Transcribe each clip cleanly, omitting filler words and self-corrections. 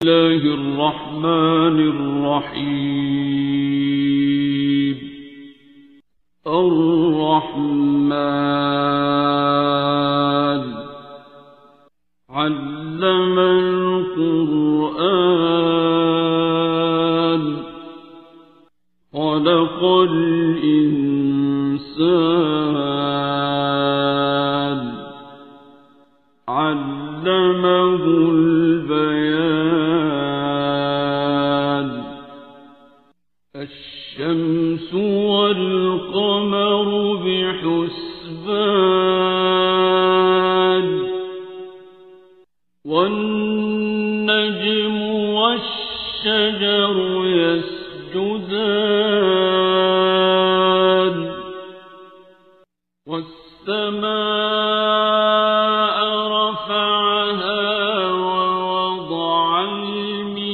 الله الرحمن الرحيم. الرحمن علم القرآن خلق الإنسان علمه البيان. الشمس والقمر بحسبان والنجم والشجر يسجدان والسماء رفعها ووضع الميزان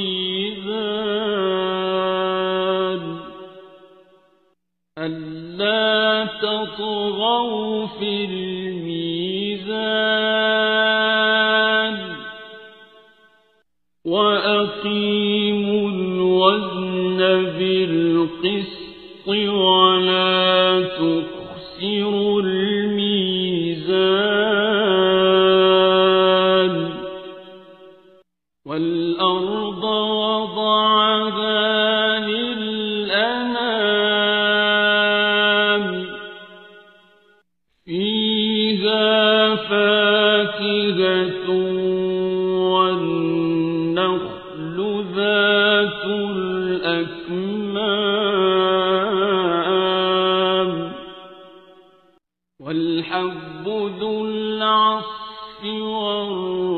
ألا تطغوا في الميزان وأقيموا الوزن بالقسط ولا تخسروا الميزان. والأرض وضعها للأنام فيها فاكهة والنخل ذات الأكمام والحب ذو العصف والريحان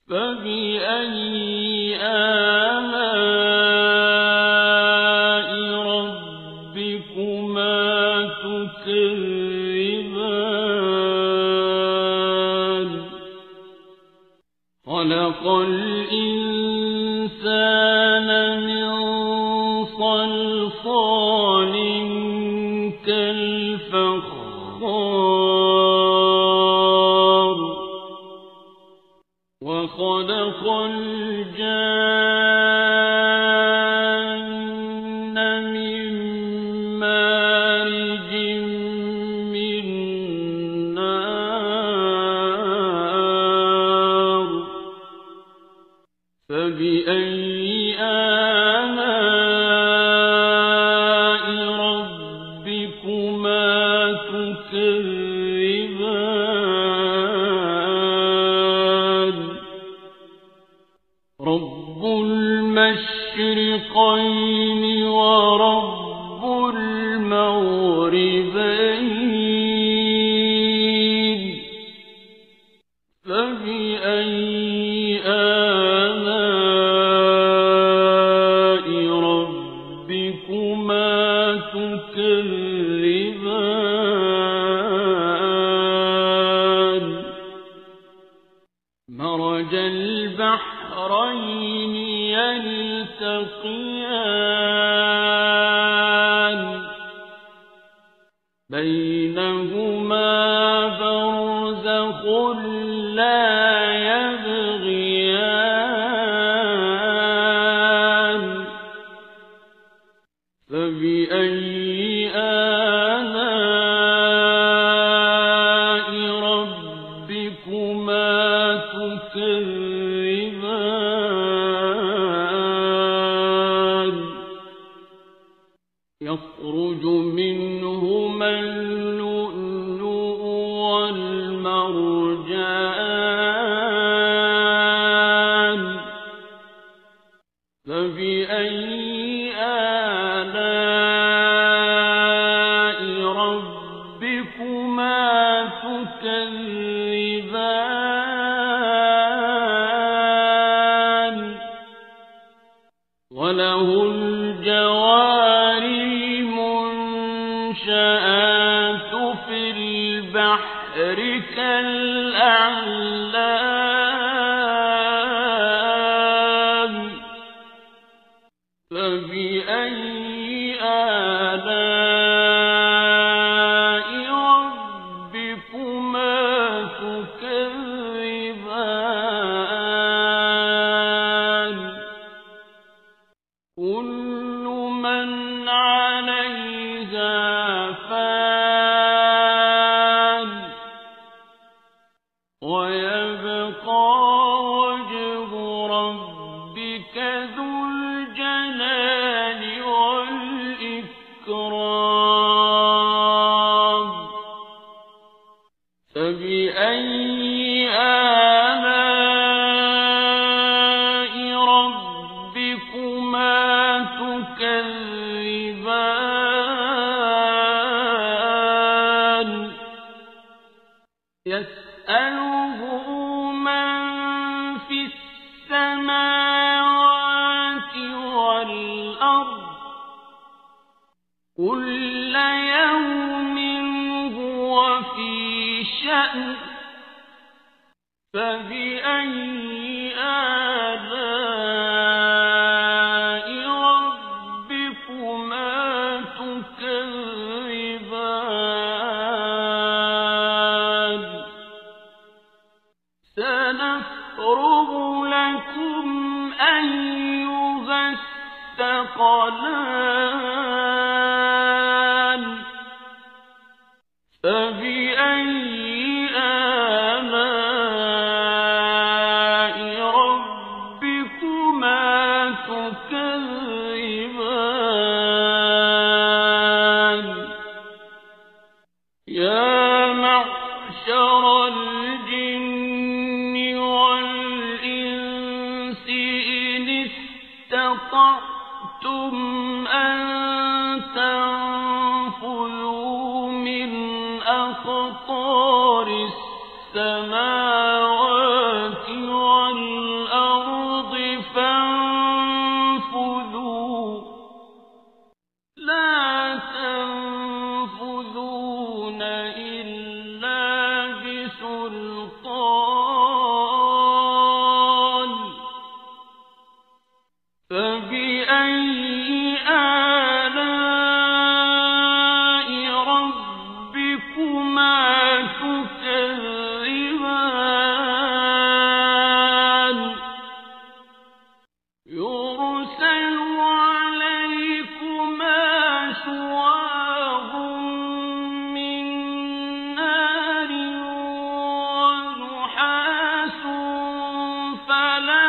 فبأي آلاء ربكما تكذبان. خلق الإنسان من صلصال كالفخار وخلق الجان من مارج من نار فبأي آلاء ربكما تكذبان. رب المشرقين ورب المغربين فبأي آلاء ربكما تكذبان. مرج البحرين يلتقيان بينهما برزخ لا يبغيان فبأي آلاء ربكما تكذبان. يخرج منهما اللؤلؤ والمرجان فبأي آلاء ربكما تكذبان. وله الجوار المنشآت في البحر كالأعلام فبأي آلاء ربكما تكذبان. ويبقى وجه ربك ذو الجلال والإكرام فبأي آلاء ربكما تكذبان يسأله من في السماوات والأرض كل يوم هو في شأن فبأي آلاء ربكما تكذبان سنفرغ لكم أيها الثقلان فبأي آلاء ربكما تكذبان يا معشر الجن والإنس إن استطعتم أن تنفذوا من أقطار السماوات والأرض فانفذوا لا تنفذون إلا بسلطان فبأي آلاء ربكما تكذبان يرسل عليكما شواظ من نار ونحاس فلا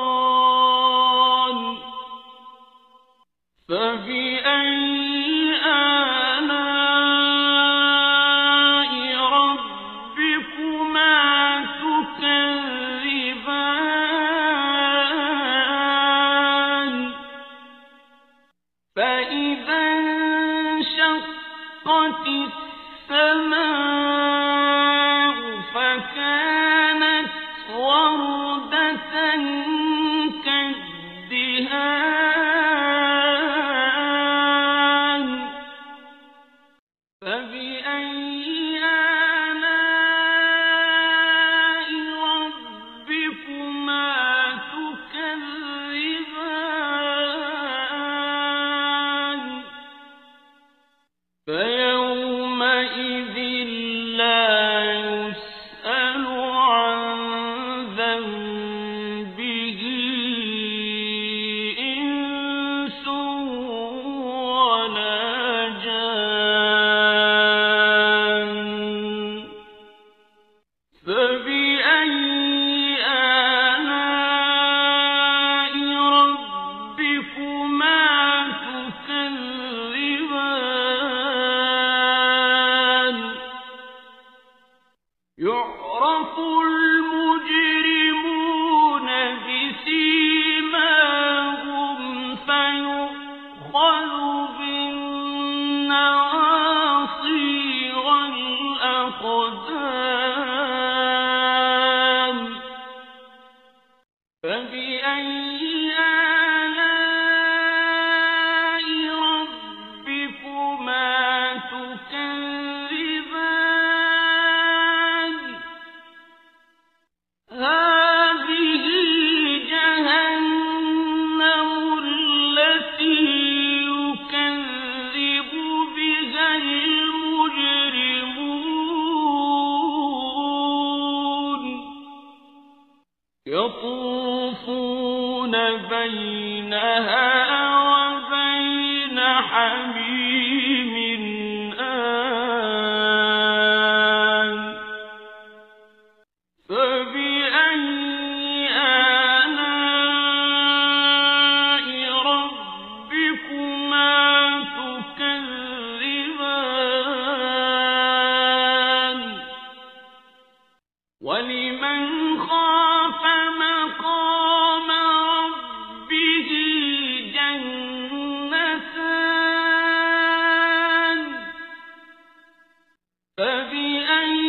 تنتصران فبأي آلاء ربكما تكذبان فإذا انشقت السماء فكانت وردة كالدهان فبأي آلاء ربكما تكذبان فيومئذ لا يسأل عن ذنبه إنس ولا جان فبأي آلاء ربكما تكذبان يعرف المجرمون بسيماهم فيؤخذ بالنواصي والأقدام فبأي آلاء ربكما تكذبان هذه جهنم التي يكذب بها المجرمون يطوفون بينها وبين حميم آن ولمن خاف مقام ربه جنتان فبأي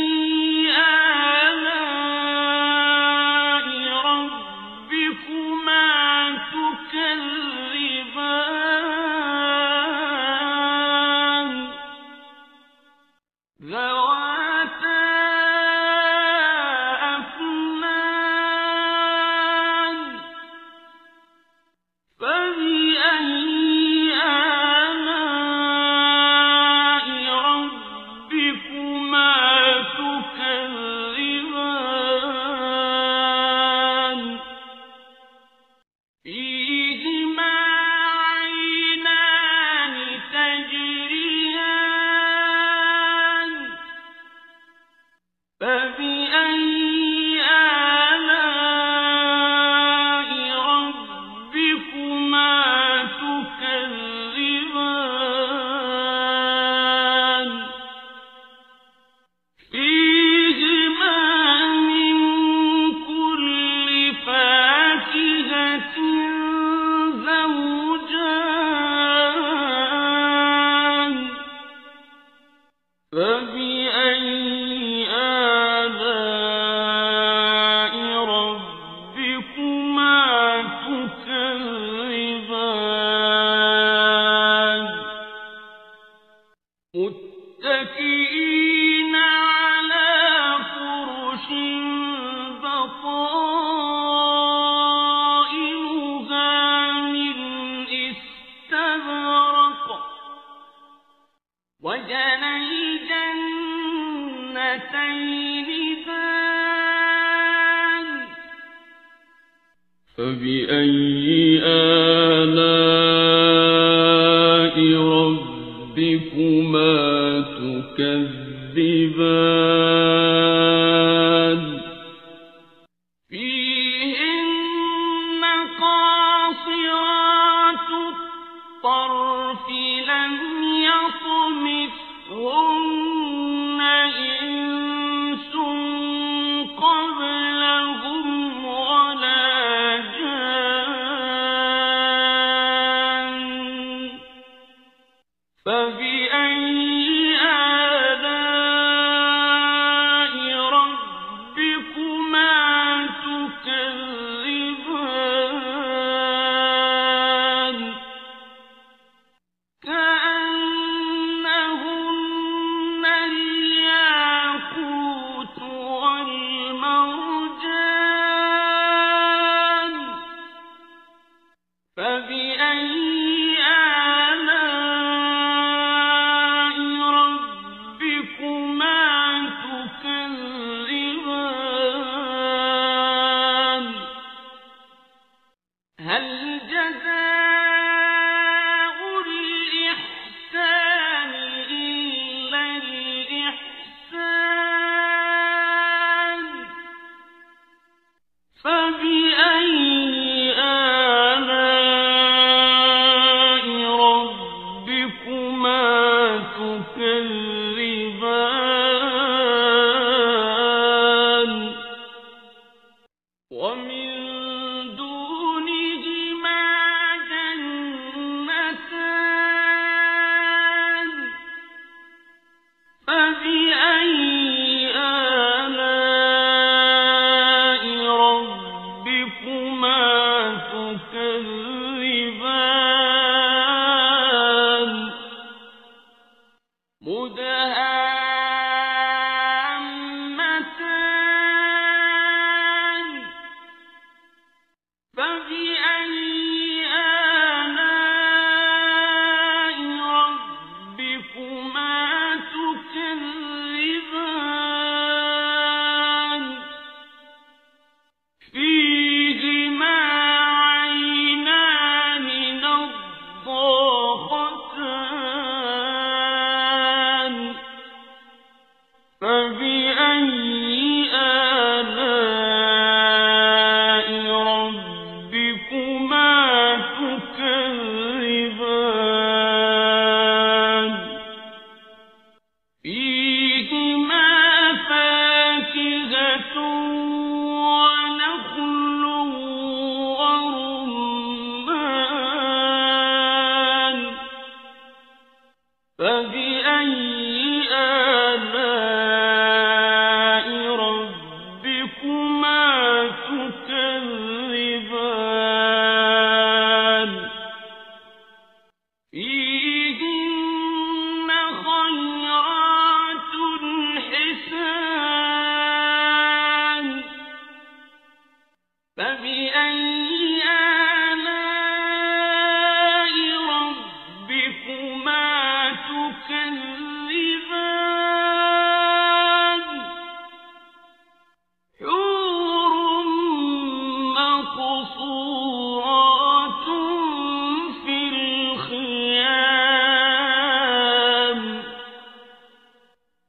آلاء ربكما تكذبان ذواتا أفنان فبأي آلاء ربكما تكذبان فيهما عينان تجريان فبأي آلاء ربكما تكذبان فيهما من كل فاكهة زوجان فبأي آلاء ربكما تكذبان متكئين على فرش بطائنها من استبرق وجنى الجنتين دان فبأي آلاء ربكما تكذبان فيهن قاصرات الطرف لم يطمثهن إنس قبلهم ولا جان فبأي آلاء ربكما تكذبان كأنهن الياقوت والمرجان فبأي آلاء ربكما تكذبان هل جزاء الإحسان إلا الإحسان فبأي آلاء ربكما تكذبان ومن دونهما جنتان فبأي آلاء ربكما تكذبان مدهامتان فبأي آلاء ربكما تكذبان فيهما عينان نضاختان فبأي آلاء ربكما تكذبان فيهما فاكهة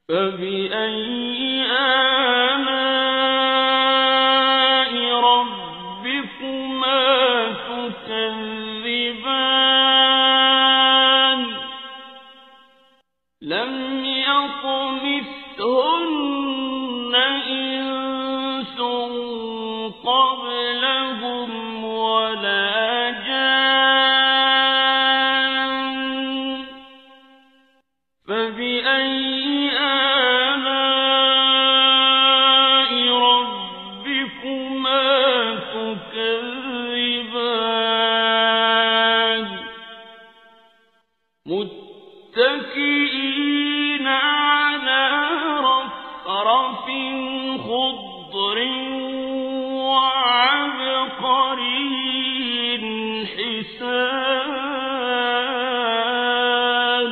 فبأي آلاء ربكما تكذبان لم يطمثهن إنس قبلهم ولا جان فبأي آلاء ربكما تكذبان متكئين على رفرف خضر وعبقري حسان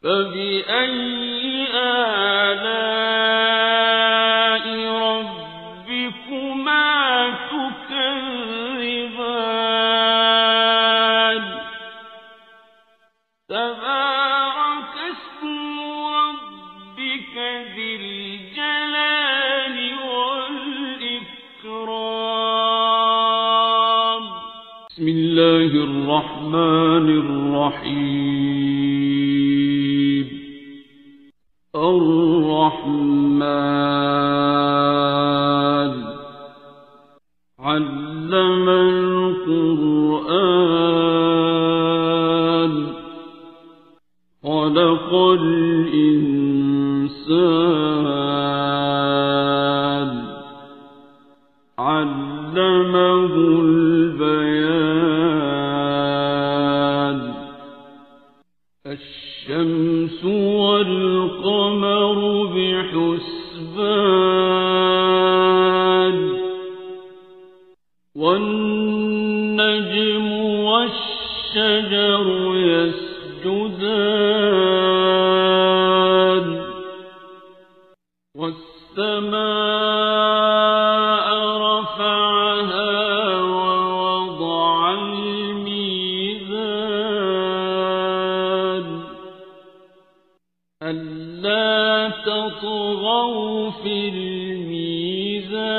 فبأي آلاء ربكما تكذبان تبارك اسم ربك ذي الجلال والإكرام بسم الله الرحمن الرحيم الرحمن علم القرآن خلق الإنسان علمه البيان الشمس والقمر بحسبان والنجم والشجر يسجدان والسماء رفعها ووضع الميزان ألا تطغوا في الميزان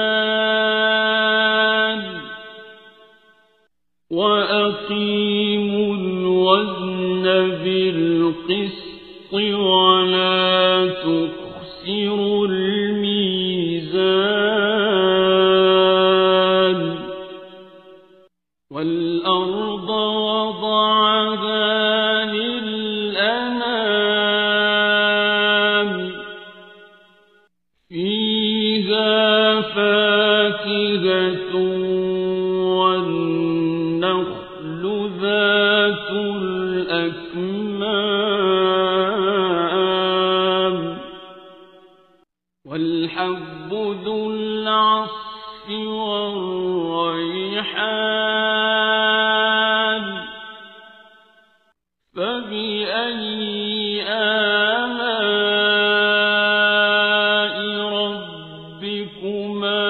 وأقيموا الوزن بالقسط ولا تخسروا الميزان والأرض وضعها للأنام فيها فاكهة والنخل ذات الأكمام والحب ذو العصف والريحان فبأي آلاء ربكما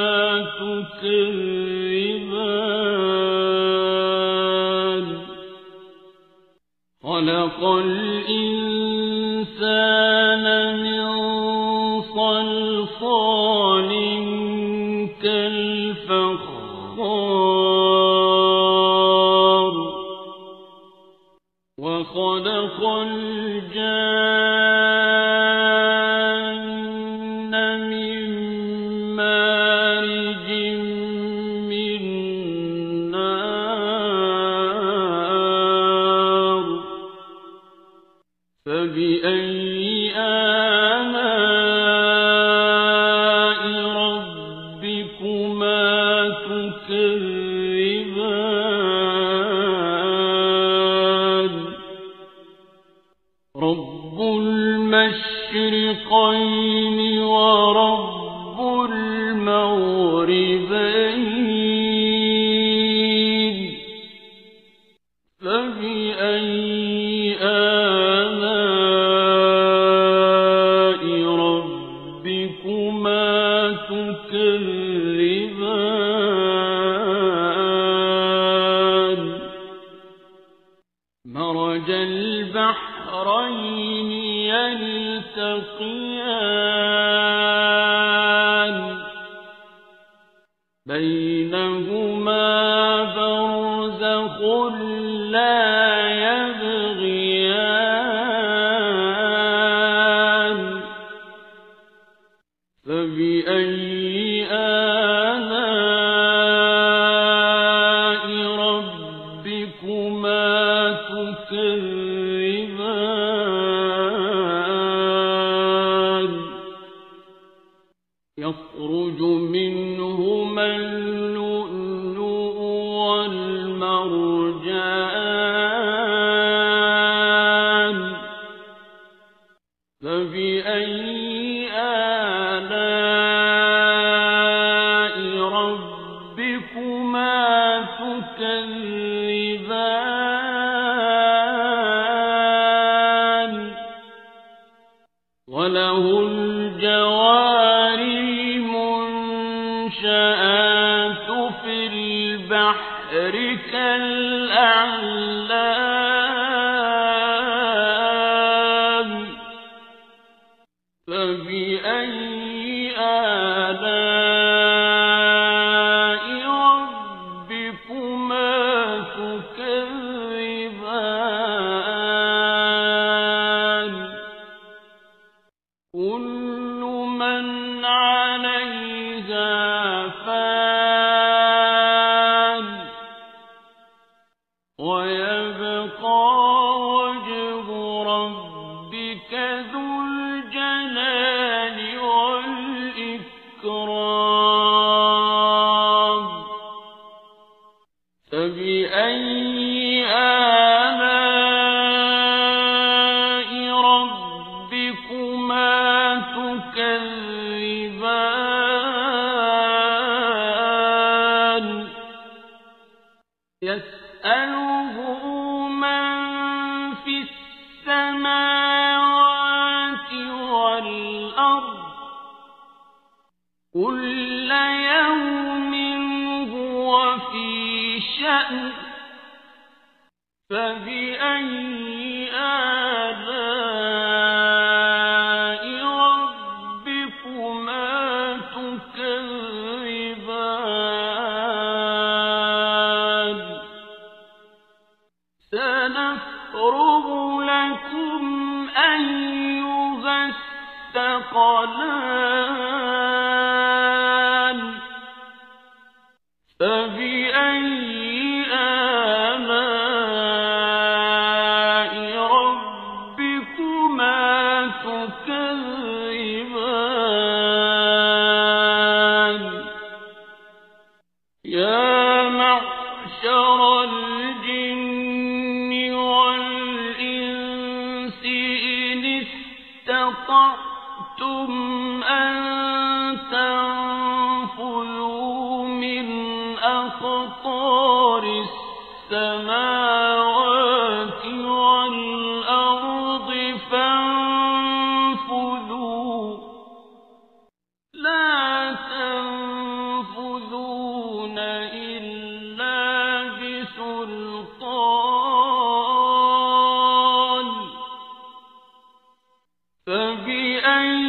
تكذبان خلق الإنسان من صلصال كالفخار وخلق الجان من مارج من نار فبأي آلاء ربكما تكذبان رب المشرقين ورب المغربين فبأي آلاء ربكما تكذبان مرج البحرين يلتقيان يلتقيان بينهما برزخ لا يبغيان فبأي آلاء ربكما تكذبان يخرج منهما اللؤلؤ والمرجان فبأي آلاء ربكما تكذبان وله الجوار المنشآت في البحر كالأعلام فبأي آلاء ربكما تكذبان كل من عليها فان ويبقى وجه ربك ذو الجلال والإكرام فبأي آلاء ربكما تكذبان يسأله من في السماوات والأرض كل يوم هو في شأن فبأي آلاء ربكما تكذبان سنفرغ لكم أيها الثقلان فبأي آلاء ربكما تكذبان يا معشر الجن والإنس إن استطعتم أن تنفذوا من أقطار السماوات والأرض فانفذوا لا تنفذون إلا بسلطان فبأي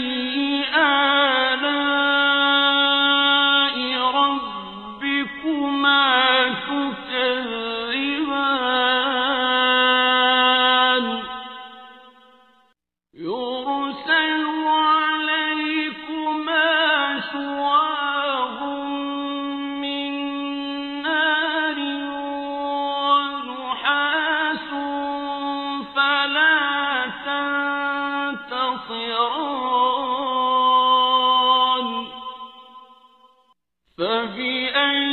آلاء ربكما تكذبان يرسل عليكما شواظ من نار ونحاس فلا تنتصران فبأي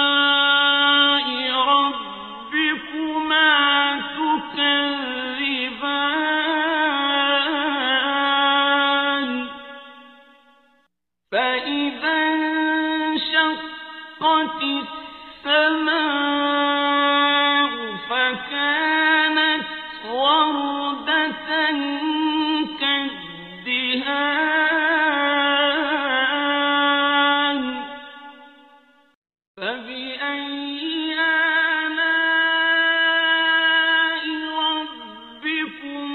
آلاء ربكما تكذبان فإذا انشقت السماء فكانت وردة كالدهان فبأي آلاء ربكما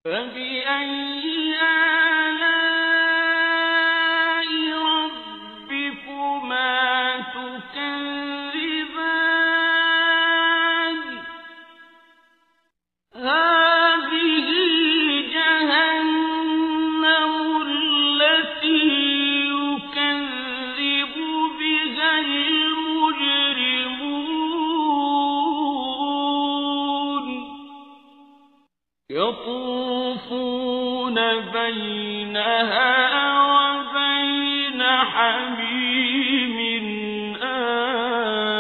فبأي آلاء ربكما تكذبان هذه جهنم التي يكذب بها المجرمون يطوفون بينها وبين حميم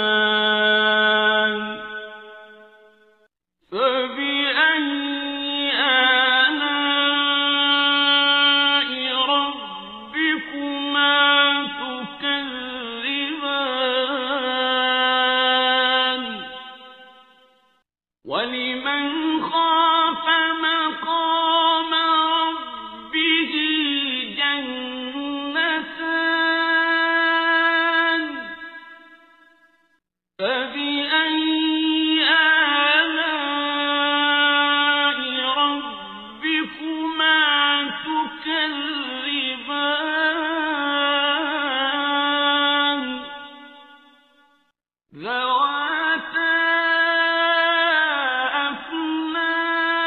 آن فبأي آلاء ربكما تكذبان ولمن خاف مقام ربه جنتان فبأي آلاء ربكما تكذبان ذواتا أفنان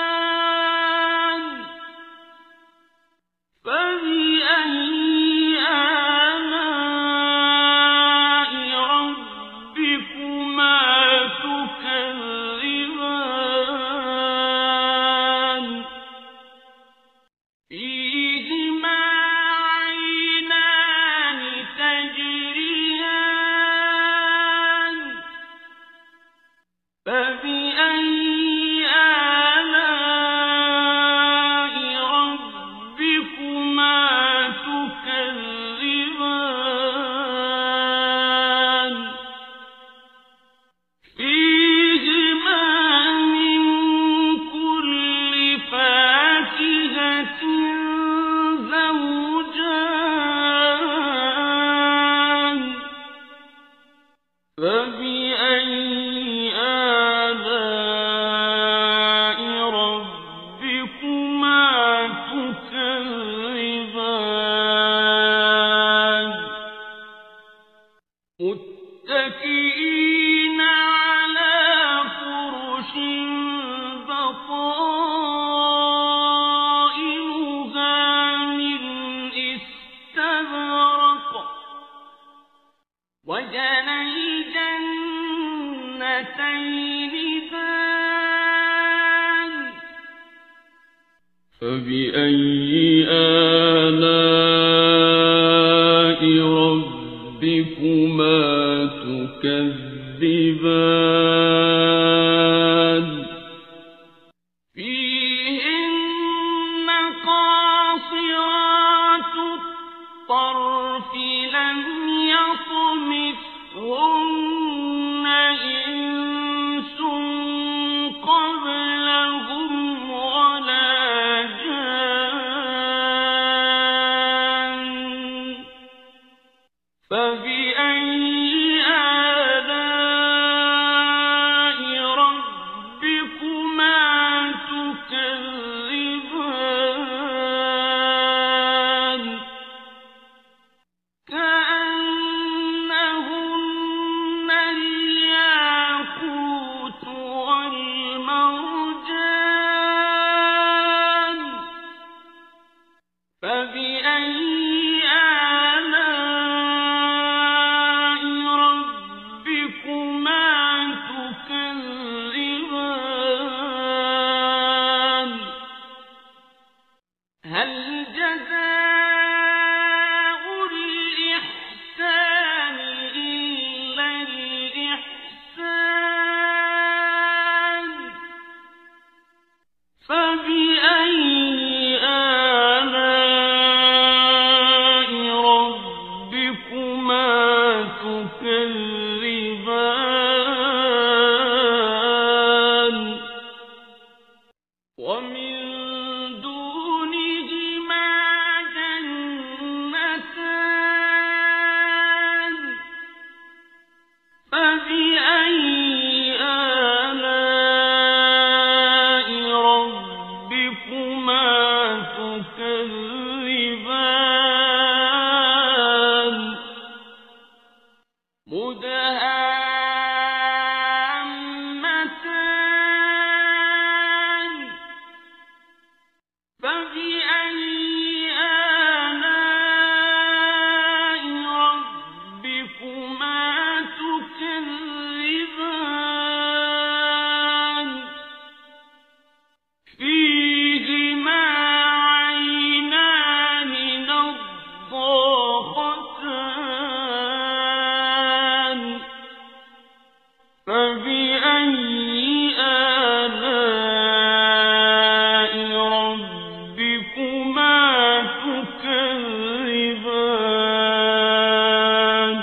فبأي آلاء ربكما تكذبان فيهما عينان تجريان فبأي آلاء ربكما تكذبان فيهما من كل فاكهة زوجان فبأي آلاء ربكما تكذبان متكئين على فرش بطائنها من استبرق وجنى الجنتين دان فبأي آلاء ربكما تكذبان فيهن قاصرات الطرف لم يطمثهن إنس قبلهم ولا جان فبأي آلاء ربكما تكذبان كأنهن الياقوت والمرجان فبأي آلاء ربكما تكذبان هل جزاء الإحسان إلا الإحسان فبأي آلاء ربكما تكذبان ومن دونهما جنتان فبأي آلاء ربكما تكذبان مدهامتان فبأي آلاء ربكما تكذبان فيهما عينان نضاختان فبأي آلاء ربكما تكذبان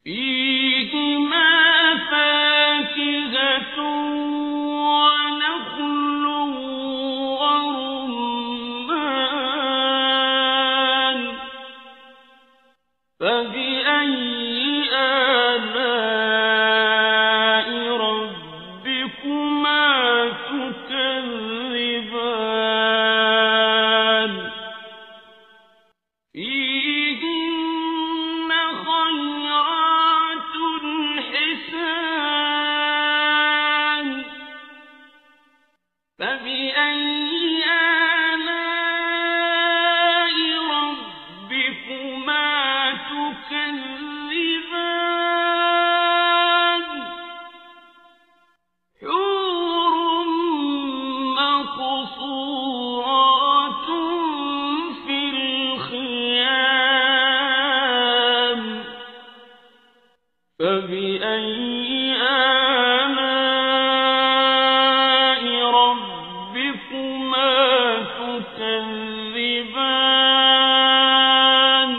فيهما فاكهة ونخل ورمان فبأي آلاء ربكما تكذبان فيهن خيرات حسان فبأي آلاء ربكما تكذبان حور مقصورات في الخيام فبأي آلاء ربكما تكذبان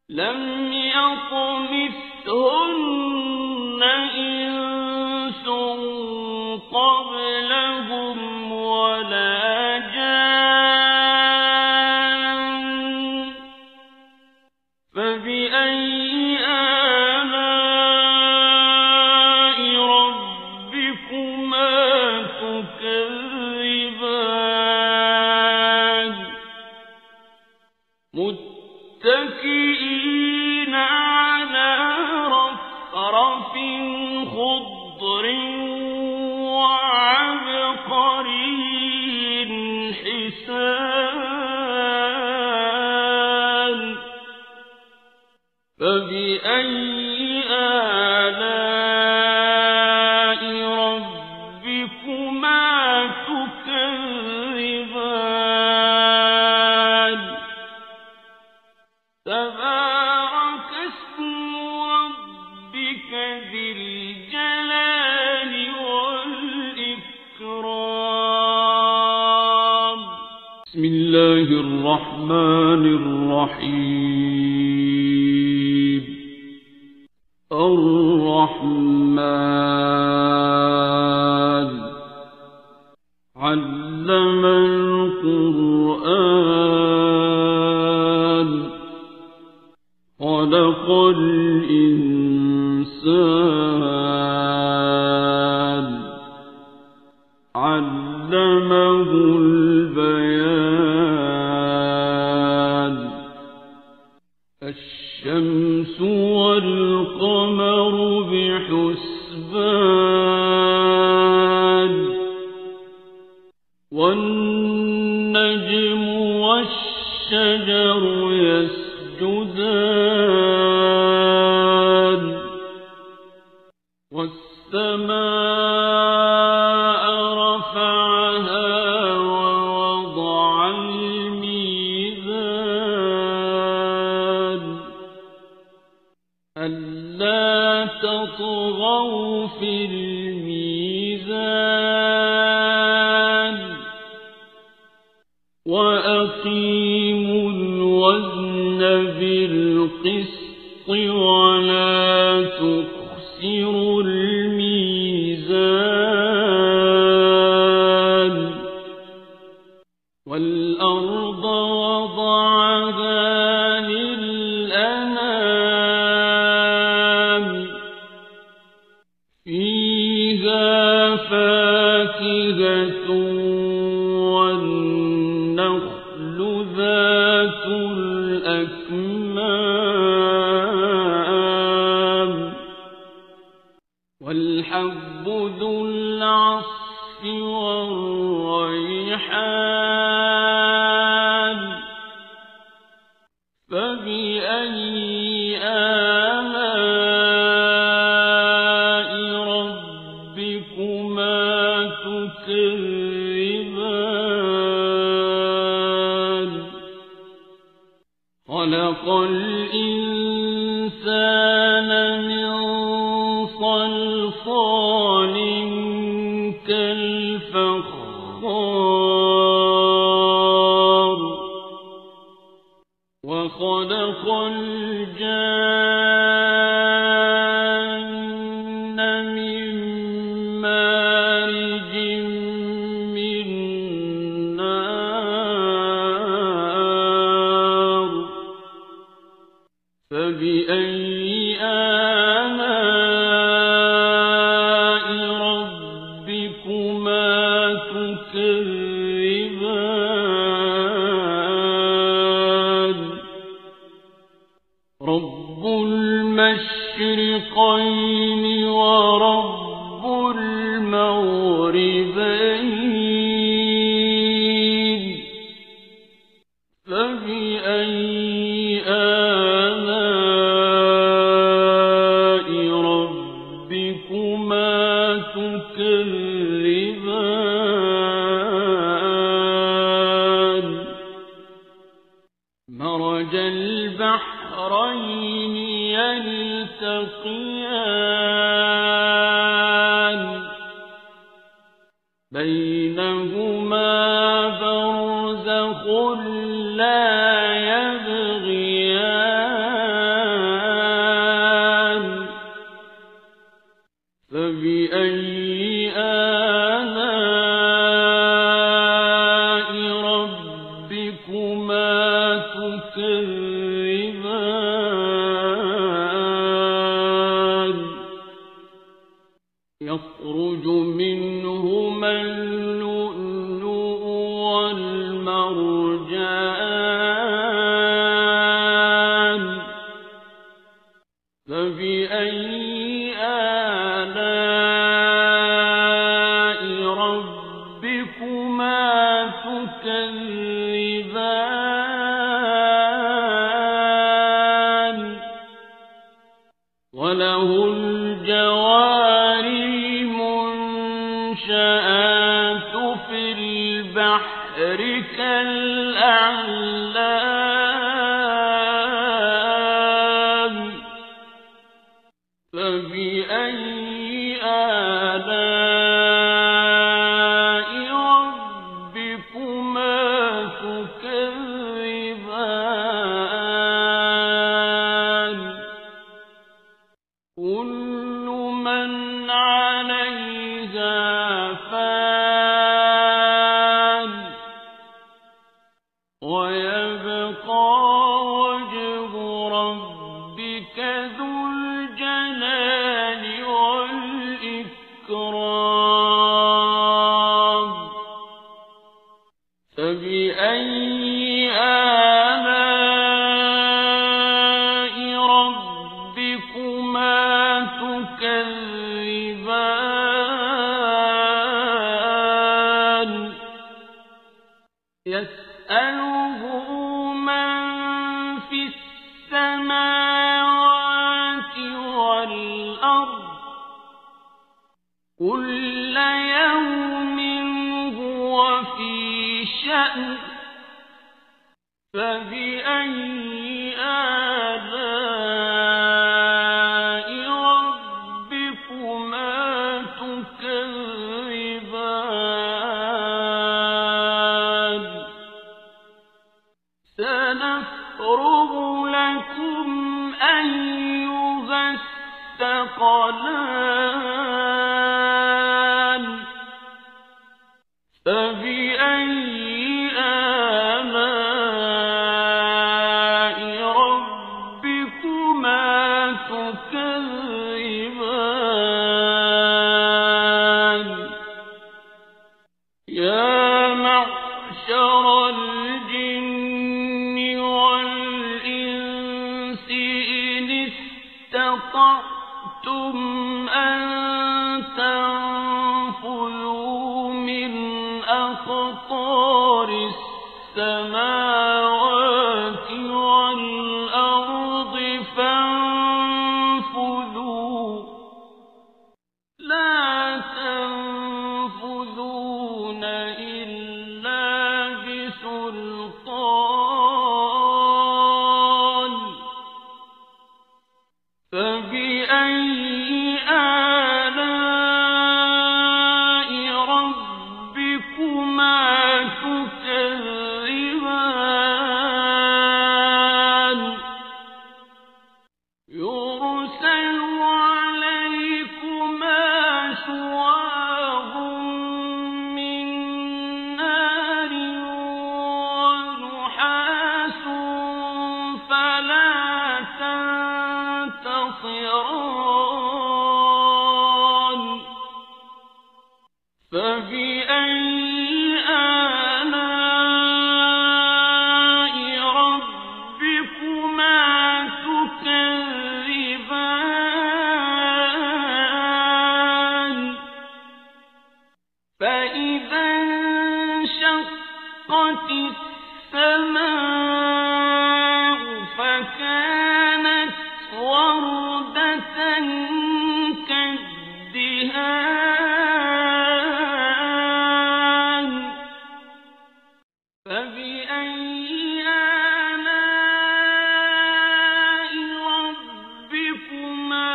لم يطمثهن إنس قبلهم ولا جان فبأي آلاء ربكما تكذبان متكئين على رفرف خضر وعبقري حسان فبأي آلاء ربكما تكذبان تبارك اسم ربك ذي الجلال والإكرام بسم الله الرحمن الرحيم الرحمن علم القرآن خلق الإنسان علمه البيان الشمس والقمر بحسبان والنجم والشجر يسجدان والسماء رفعها ووضع الميزان ألا تطغوا في الميزان وأقيموا الوزن بالقسط ولا تخسروا الميزان والأرض وضعها للأنام فيها فاكهة مُؤَلَّجَةٌ وَالنَّخْلُ ذَاتُ الْأَكْمَامِ وَالْحَبُّ ذُو الْعَصْفِ وَالرَّيْحَانُ فَبِأَيِّ آلَاءِ رَبِّكُمَا تُكَذِّبَانِ خَلَقَ الْإِنسَانَ مِنْ صَلْصَالٍ كَالْفَخَّارِ وَخَلَقَ الْجَانَّ مِنْ مَارِجٍ مِنْ نَارٍ فَبِأَيِّ آلَاءِ رَبِّكُمَا تُكَذِّبَانِ رَبُّ الْمَشْرِقَيْنِ وَرَبُّ الْمَغْرِبَيْنِ فَبِأَيِّ آلَاءِ رَبِّكُمَا تُكَذِّبَانِ مَرَجَ الْبَحْرَيْنِ يَلْتَقِيَانِ بَيْنَهُمَا بَرْزَخٌ لَّا يَبْغِيَانِ فَبِأَيِّ آلَاءِ رَبِّكُمَا تُكَذِّبَانِ يَخْرُجُ مِنْهُمَا اللُّؤْلُؤُ وَالْمَرْجَانُ فَبِأَيِّ آلَاءِ رَبِّكُمَا تُكَذِّبَانِ وَلَهُ الْجَوَارِ الْمُنشَآتُ فِي الْبَحْرِ كَالْأَعْلَامِ فَبِأَيِّ آلَاءِ رَبِّكُمَا تُكَذِّبَانِ كُلُّ مَنْ عَلَيْهَا فَانٍ وَيَبْقَى وَجْهُ رَبِّكَ ذُو الْجَلَالِ وَالْإِكْرَامِ فَبِأَيِّ آلَاءِ رَبِّكُمَا تُكَذِّبَانِ يَسْأَلُهُ مَن فِي السَّمَاوَاتِ وَالْأَرْضِ كُلَّ يَوْمٍ هُوَ فِي شَأْنٍ فَبِأَيِّ آلَاءِ رَبِّكُمَا تُكَذِّبَانِ سَنَفْرُغُ لَكُمْ أَيُّهَ الثَّقَلَانِ فَبِأَيِّ آلَاءِ رَبِّكُمَا تُكَذِّبَانِ يا معشر الجن والإنس إن استطعتم أن تنفذوا من أقطار السماوات والأرض فانفذوا لا تنفذون إلا بسلطان فبأي آلاء ربكما تكذبان يرسل عليكما شواظ من نار ونحاس فلا تنتصران فبأي آلاء ربكما تكذبان فإذا انشقت السماء فكانت وردة كالدهان فبأي آلاء ربكما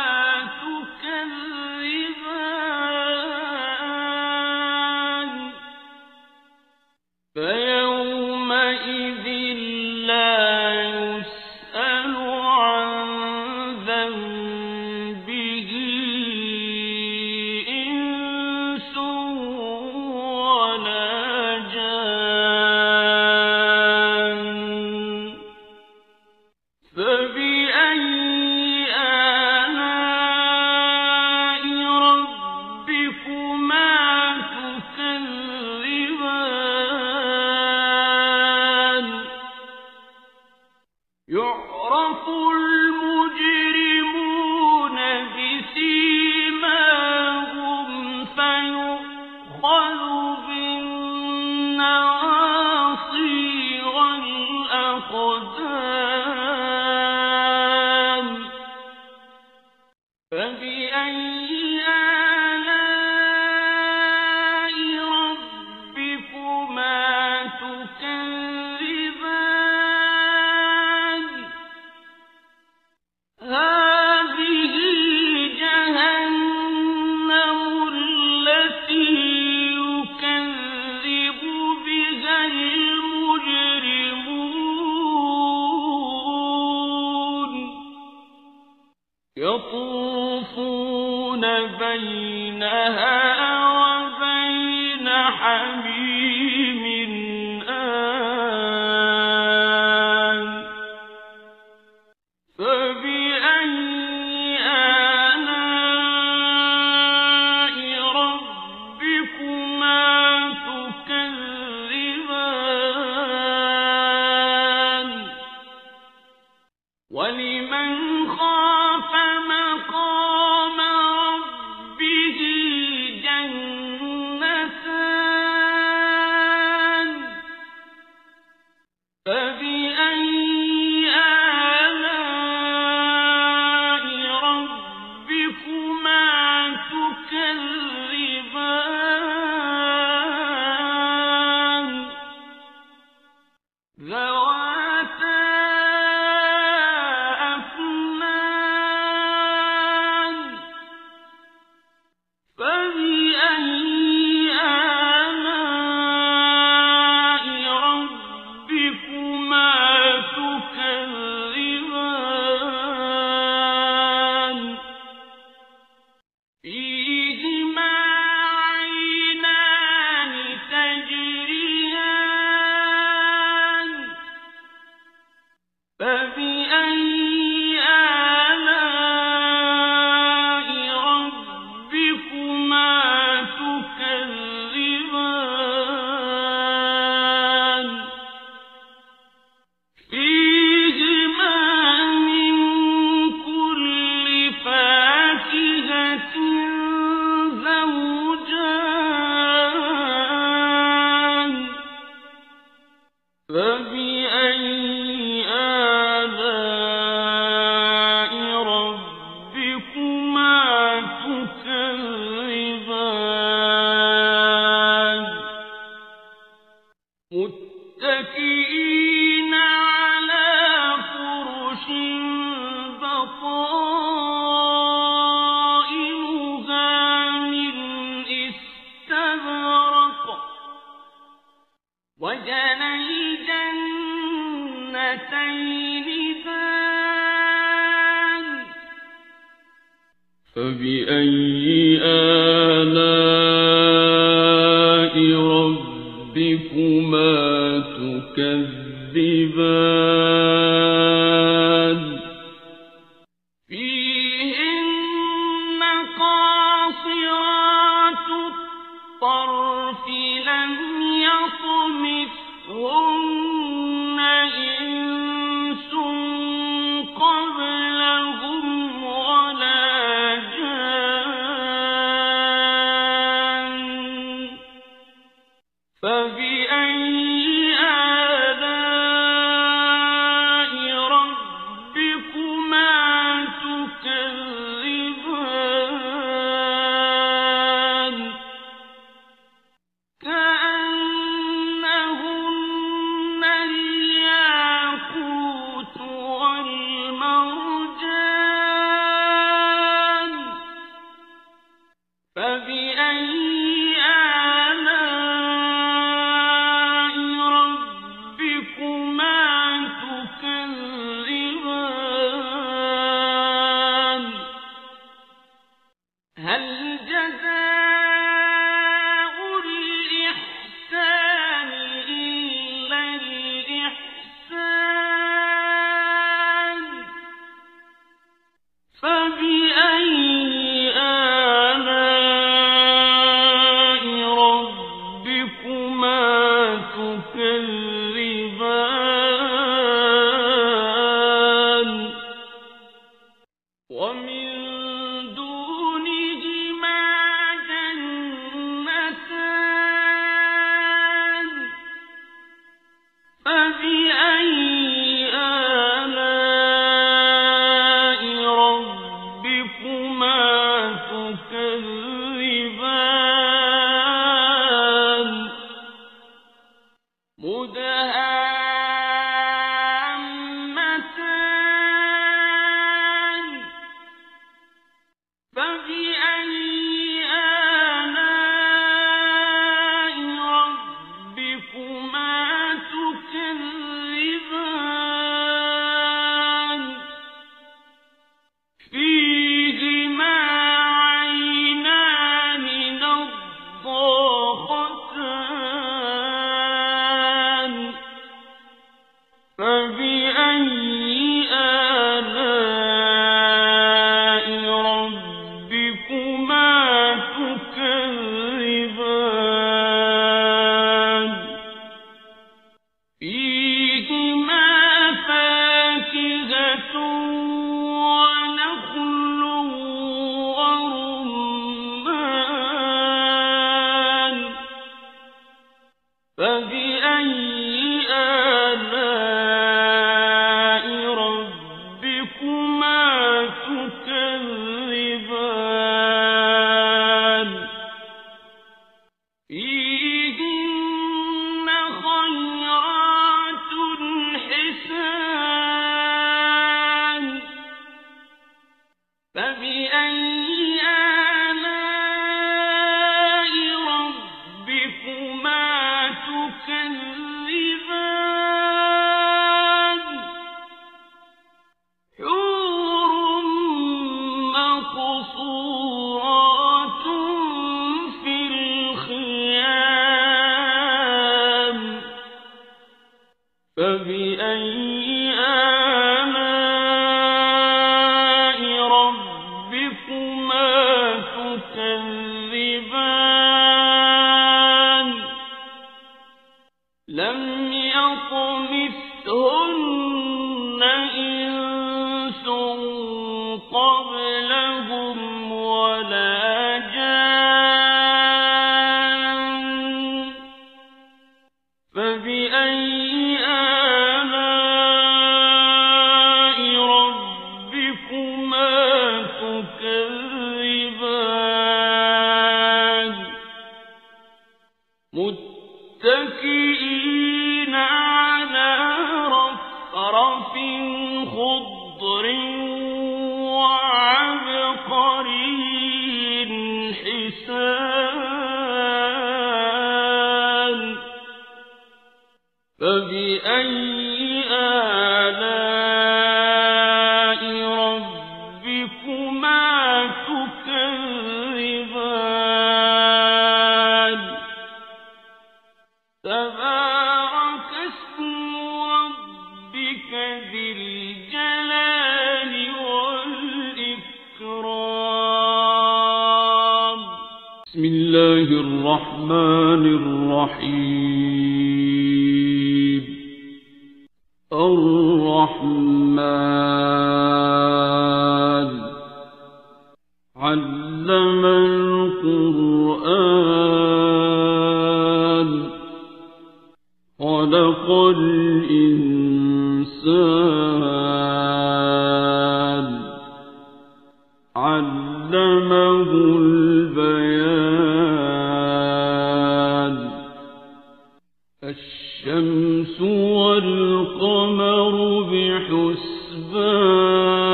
تكذبان فيومئذ لا يسأل عن ذنبه إنس ولا جان فبأي آلاء ربكما تكذبان فيومئذ لا يسأل عن ذنبه إنس ولا جان فبأي آلاء ربكما تكذبان فبأي آلاء ربكما تكذبان فبأي آلاء ربكما تكذبان فبأي آلاء ربكما تكذبان فبأي آلاء ربكما تكذبان فبأي آلاء ربكما تكذبان فبأي آلاء ربكما تكذبان متكئين على فرش بطائنها من استبرق وجنى الجنتين دان فبأي آلاء ربكما تكذبان فيهن قاصرات الطرف لم يطمثهن إنس قبلهم ولا جان فبأي آلاء ربكما تكذبان كأنهن الياقوت والمرجان فبأي آلاء ربكما تكذبان هل جزاء الإحسان إلا الإحسان فبأي آلاء ربكما تكذبان ومن دونهما جنتان فبأي آلاء ربكما تكذبان مدهامتان فبأي آلاء ربكما تكذبان فيهما عينان نضاختان فبأي آلاء ربكما تكذبان فيهما فاكهة ونخل ورمان فبأي آلاء ربكما تكذبان فيهن خيرات حسان فبأي آلاء ربكما تكذبان حور مقصورات في الخيام فبأي آلاء ربكما تكذبان لم يطمثهن إنس قبلهم ولا جان فبأي متكئين على رفرف خضر وعبقري حسان فبأي آلاء ربكما تكذبان تبارك اسم ربك ذي الجلال والإكرام بسم الله الرحمن الرحيم الرحمن علم القرآن خلق الإنسان علمه البيان الشمس والقمر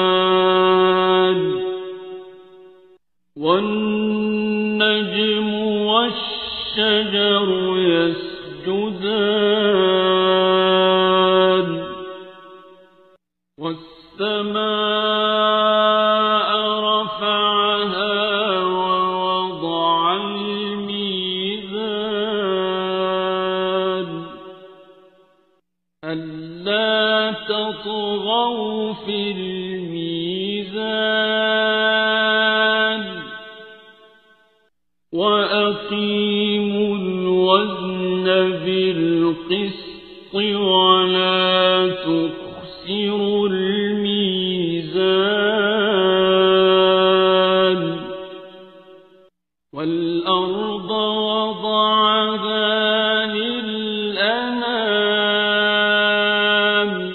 بحسبان والنجم والشجر يسجدان والسماء رفعها ووضع الميزان ألا تطغوا في الميزان وأقيموا الوزن بالقسط ولا تخسروا الميزان والأرض وضعها للأنام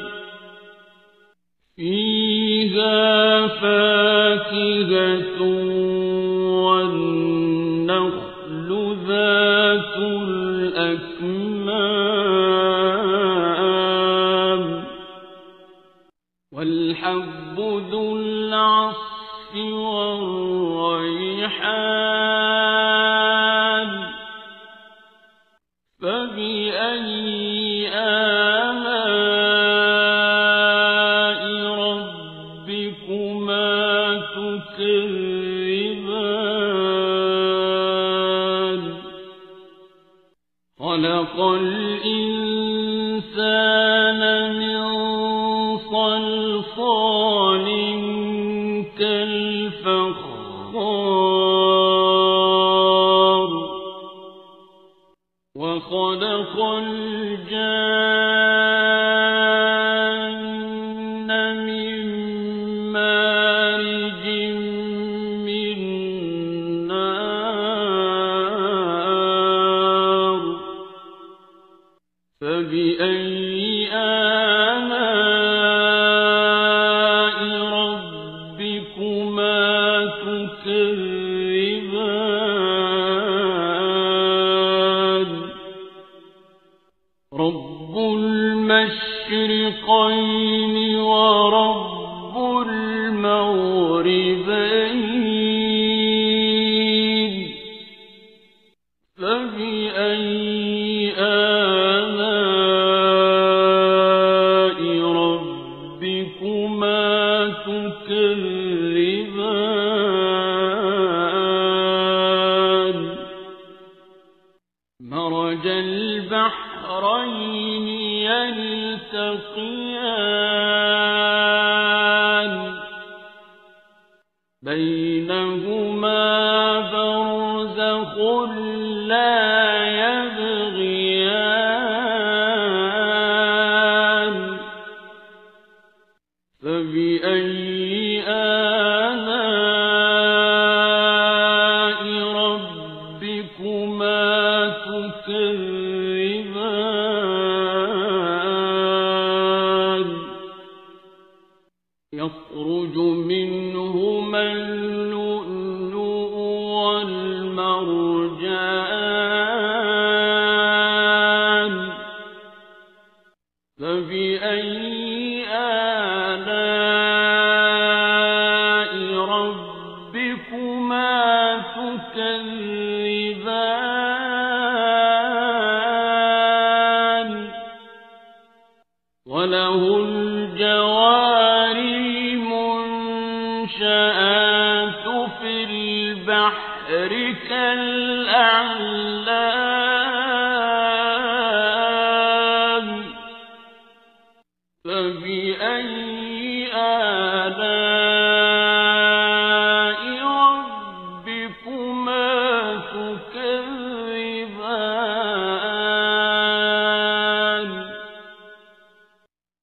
فيها فاكهة والنخل ذات الأكمام والحب ذو العصف والريحان فبأي آلاء ربكما تكذبان خلق الإنسان من صلصال كالفخار وخلق الجان من مارج من نار فبأي آلاء ربكما تكذبان رب المشرقين ورب المغربين فبأي آلاء ربكما تكذبان مرج البحرين يلتقيان بينهما برزخ لا يبغيان فبأي آلاء ربكما تكذبان يخرج منهما اللؤلؤ فبأي آلاء ربكما تكذبان وله الجوار المنشآت في البحر كالأعلام فبأي آلاء ربكما تكذبان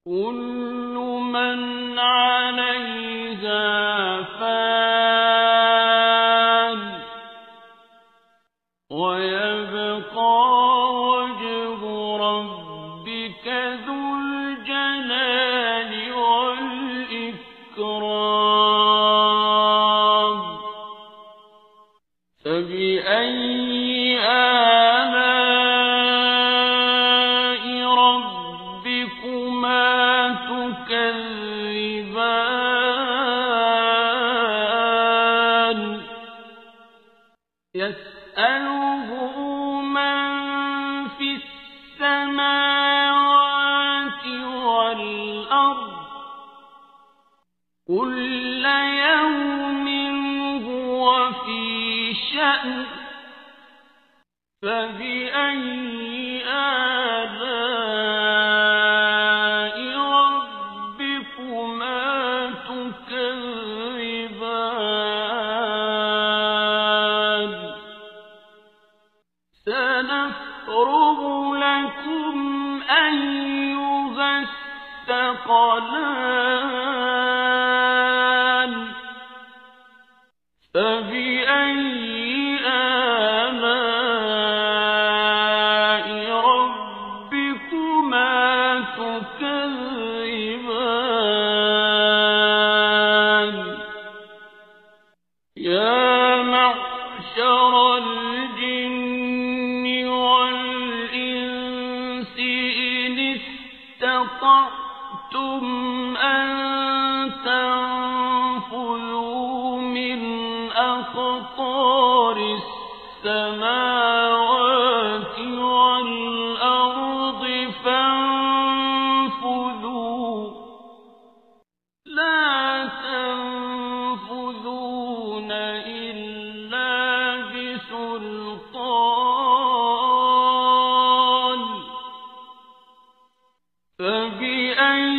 كل من عليها فان ويبقى وجه ربك ذو الجلال والإكرام فبأي آلاء ربكما تكذبان يسأله من في السماوات والأرض كل يوم هو في شأن فبأي آلاء ربكما تكذبان سنفرغ لكم أيها الثقلان فبأي آلاء ربكما تكذبان يا معشر الجن والإنس إن استطعتم أن تنفذوا من أقطار السماوات والأرض فانفذوا لا تنفذون إلا بسلطان فبأي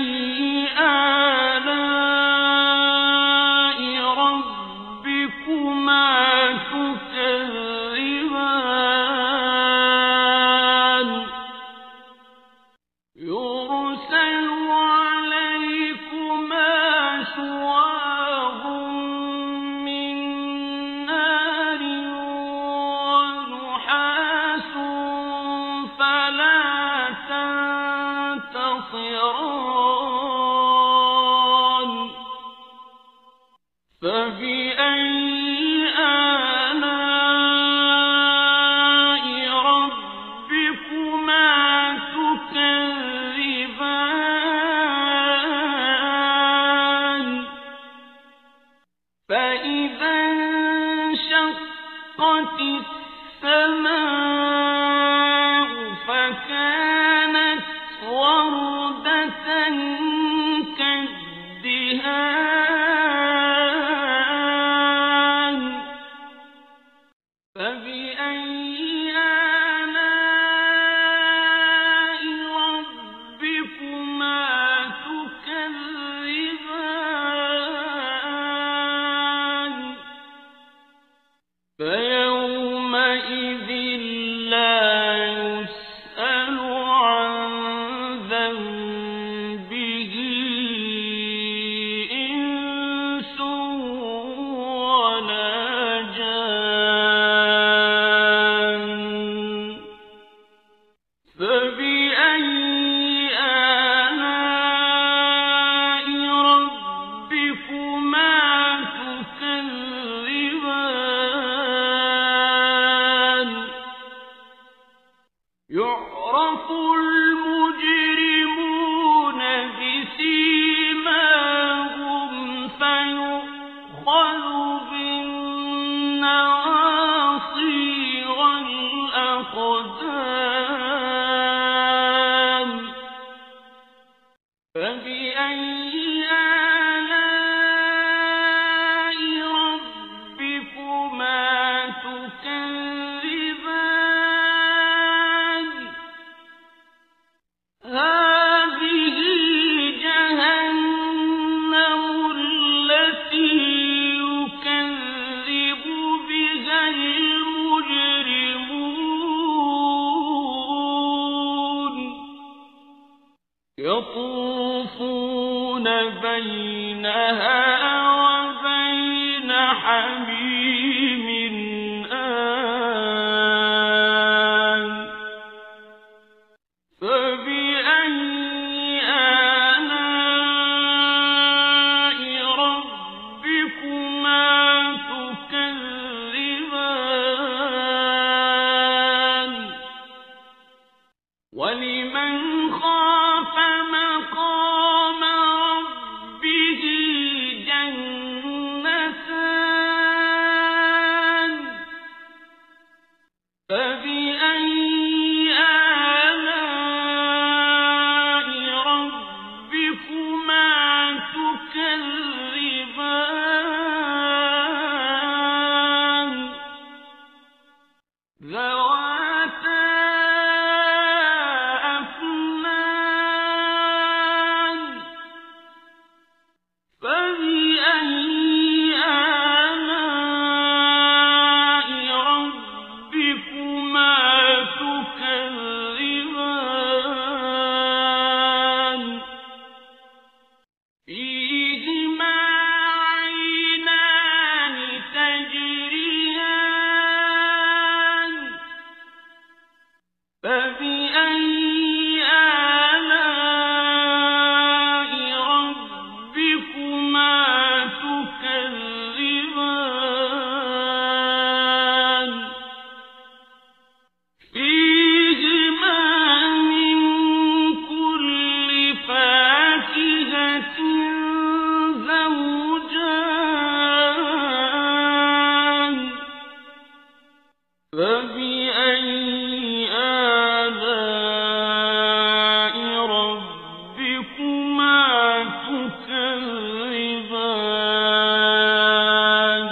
آلاء ربكما تكذبان يرسل عليكما شواظ من نار ونحاس فلا تنتصران فبأي آلاء ربكما تكذبان فإذا انشقت السماء فكانت وردة كالدهان فبأي آلاء ربكما تكذبان فيومئذ لا يسأل عن ذنبه إنس ولا جان فبأي آلاء ربكما تكذبان يعرف المجرمون يطوفون بينها وبين حميم آن فبأي آلاء ربكما تكذبان ولمن خاف مقام ربه جنتان فبأي آلاء ربكما تكذبان ذواتا أفنان فبأي آلاء ربكما تكذبان فيهما عينان تجريان فبأي آلاء ربكما تكذبان فيهما من كل فاكهة زوجان فبأي آلاء ربكما تكذبان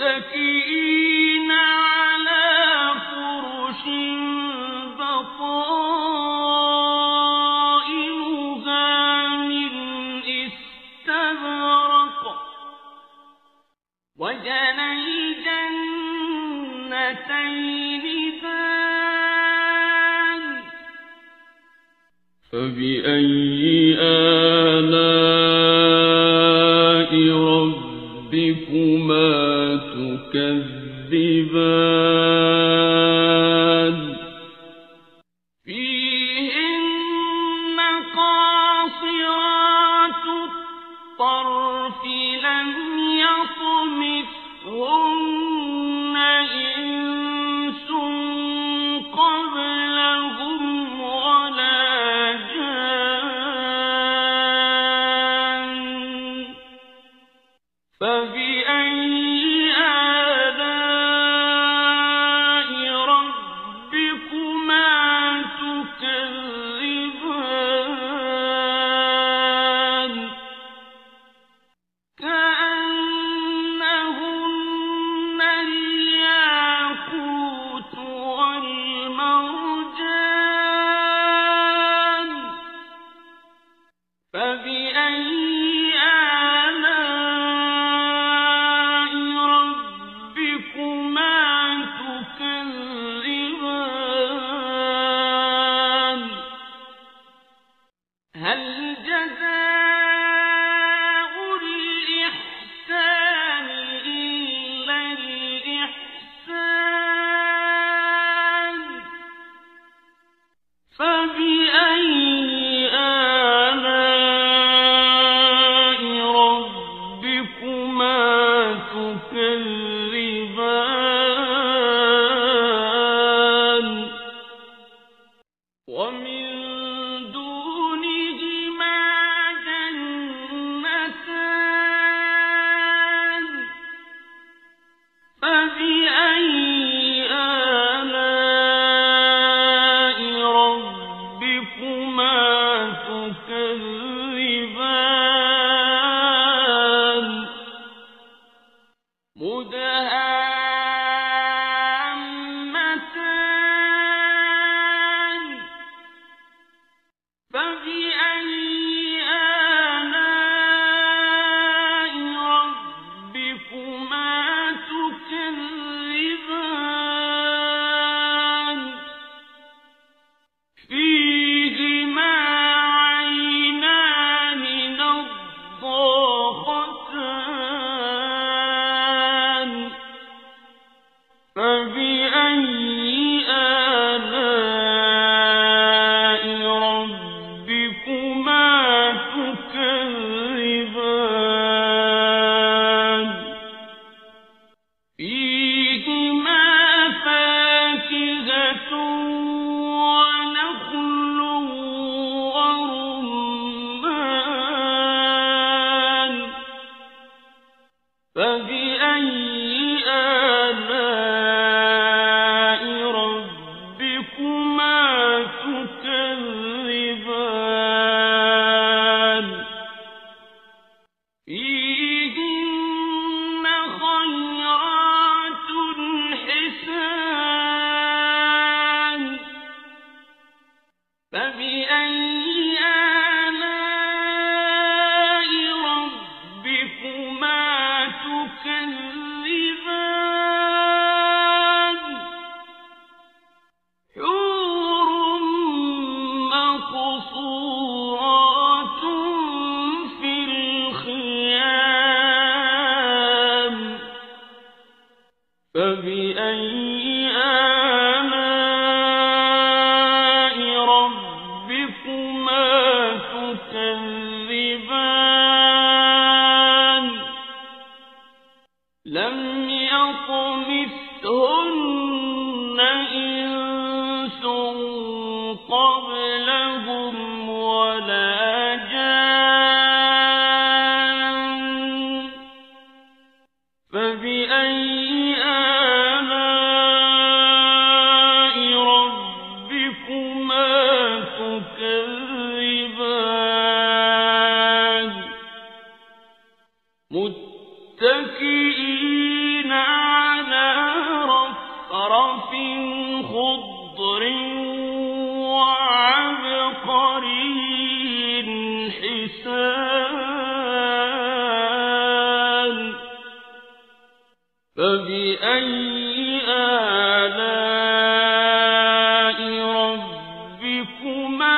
متكئين على فرش بطائنها من استبرق وجنى الجنتين دان فبأي آلاء ربكما تكذبان فيهن قاصرات الطرف لم يطمثهن إنس قبلهم ولا جان قبلهم ولا جان فبأي آلاء ربكما تكذبان متكئين على رفرف خضر وعبقري حسان فبأي آلاء ربكما